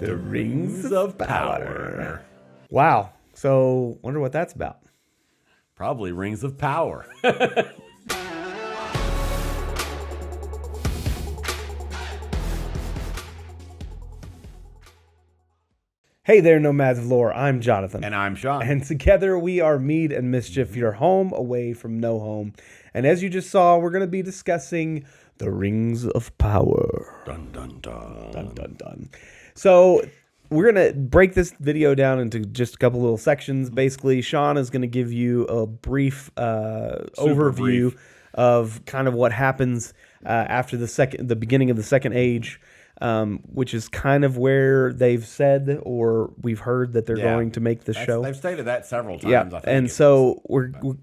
The Rings of Power. Wow. So, wonder what that's about. Probably Rings of Power. Hey there, Nomads of Lore. I'm Jonathan. And I'm Sean. And together we are Mead and Mischief, your home away from no home. And as you just saw, we're going to be discussing the Rings of Power. Dun, dun, dun. Dun, dun, dun. So we're going to break this video down into just a couple little sections. Basically, Sean is going to give you a brief overview of kind of what happens after the beginning of the Second Age. Which is kind of where they've said or we've heard that they're going to make the show. They've stated that several times. Yeah, I think. and so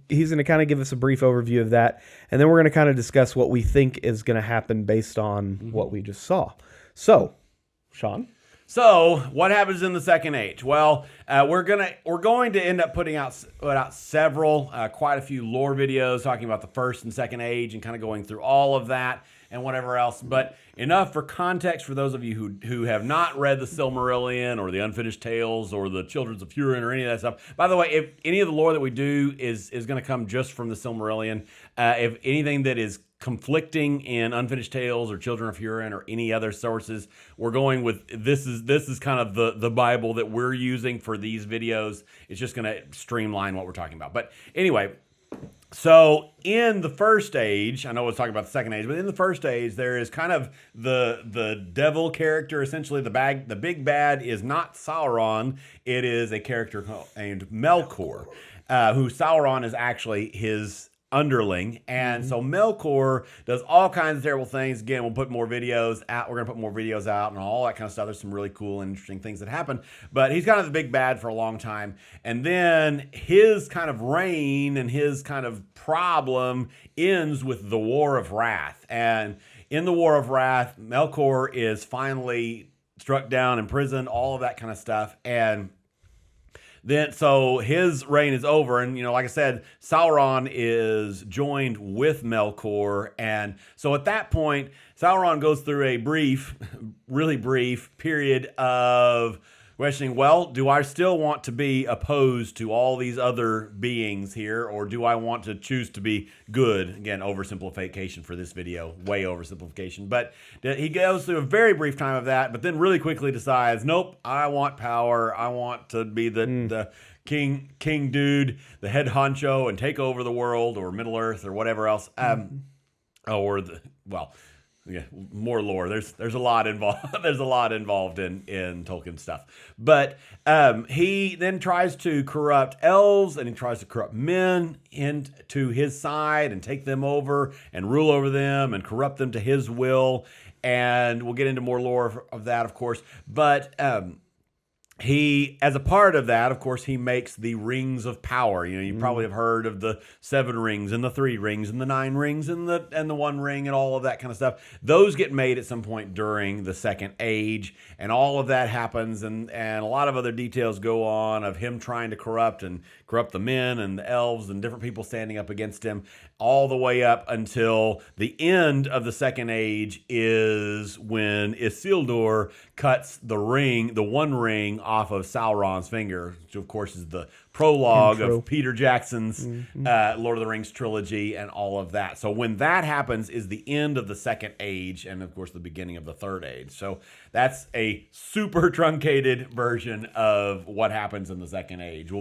he's going to kind of give us a brief overview of that, and then we're going to kind of discuss what we think is going to happen based on what we just saw. So, Sean? So, what happens in the Second Age? Well, we're going to end up putting out several, quite a few lore videos talking about the First and Second Age and kind of going through all of that and whatever else. But enough for context for those of you who have not read the Silmarillion or the Unfinished Tales or the Children of Hurin or any of that stuff. By the way, if any of the lore that we do is going to come just from the Silmarillion, if anything that is conflicting in Unfinished Tales or Children of Hurin or any other sources, we're going with this is kind of the Bible that we're using for these videos. It's just going to streamline what we're talking about. But anyway, so in the First Age, I know we're talking about the Second Age, but in the First Age, there is kind of the devil character. Essentially, the big bad is not Sauron. It is a character named Melkor, who Sauron is actually his underling. And so Melkor does all kinds of terrible things. Again, we'll put more videos out. We're going to put more videos out and all that kind of stuff. There's some really cool and interesting things that happen. But he's kind of the big bad for a long time. And then his kind of reign and his kind of problem ends with the War of Wrath. And in the War of Wrath, Melkor is finally struck down, imprisoned, all of that kind of stuff. And then, so his reign is over, and like I said, Sauron is joined with Melkor, and so at that point, Sauron goes through a really brief period of questioning, well, do I still want to be opposed to all these other beings here, or do I want to choose to be good? Again, oversimplification for this video, way oversimplification. But he goes through a very brief time of that, but then really quickly decides, nope, I want power. I want to be the king dude, the head honcho, and take over the world, or Middle Earth, or whatever else. Yeah, more lore. There's a lot involved. There's a lot involved in Tolkien stuff. But he then tries to corrupt elves, and he tries to corrupt men into his side and take them over and rule over them and corrupt them to his will. And we'll get into more lore of that, of course. But he, as a part of that, of course, he makes the Rings of Power. You probably have heard of the 7 rings and the 3 rings and the 9 rings and the 1 ring and all of that kind of stuff. Those get made at some point during the Second Age, and all of that happens, and a lot of other details go on of him trying to corrupt the men and the elves and different people standing up against him, all the way up until the end of the Second Age is when Isildur cuts the 1 ring off of Sauron's finger, which of course is the prologue of Peter Jackson's Lord of the Rings trilogy and all of that. So when that happens is the end of the Second Age and of course the beginning of the Third Age. So that's a super truncated version of what happens in the Second Age.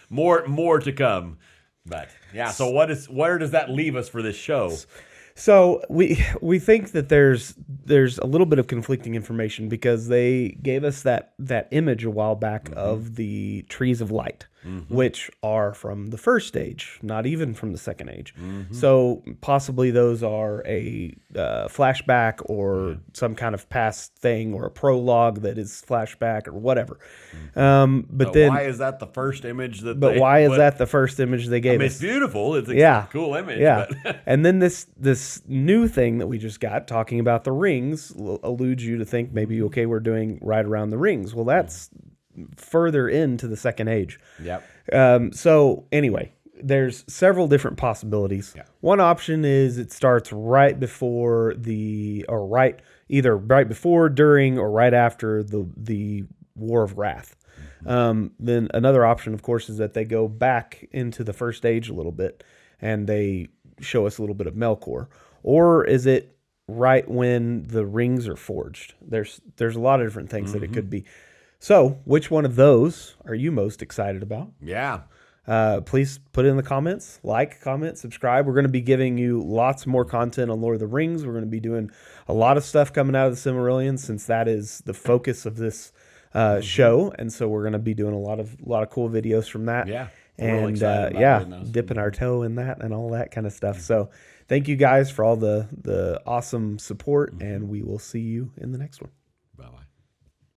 More to come. But yeah, so where does that leave us for this show? So we think that there's a little bit of conflicting information because they gave us that image a while back of the trees of light, which are from the First Age, not even from the Second Age. So possibly those are a flashback or some kind of past thing or a prologue that is flashback or whatever. But then why is that the first image that? But why is that the first image they gave us? It's beautiful. It's a cool image. Yeah, but and then this new thing that we just got talking about the rings alludes you to think maybe we're doing right around the rings. Well, that's further into the Second Age. Yep. So anyway, there's several different possibilities. Yeah. One option is it starts right before right either right before, during, or right after the War of Wrath. Then another option, of course, is that they go back into the first age a little bit and they show us a little bit of Melkor. Or is it right when the rings are forged? There's a lot of different things that it could be. So, which one of those are you most excited about? Yeah. Please put it in the comments, like, comment, subscribe. We're going to be giving you lots more content on Lord of the Rings. We're going to be doing a lot of stuff coming out of the Silmarillion, since that is the focus of this show. And so we're going to be doing a lot of cool videos from that. Yeah. And dipping our toe in that and all that kind of stuff. So thank you guys for all the awesome support, and we will see you in the next one.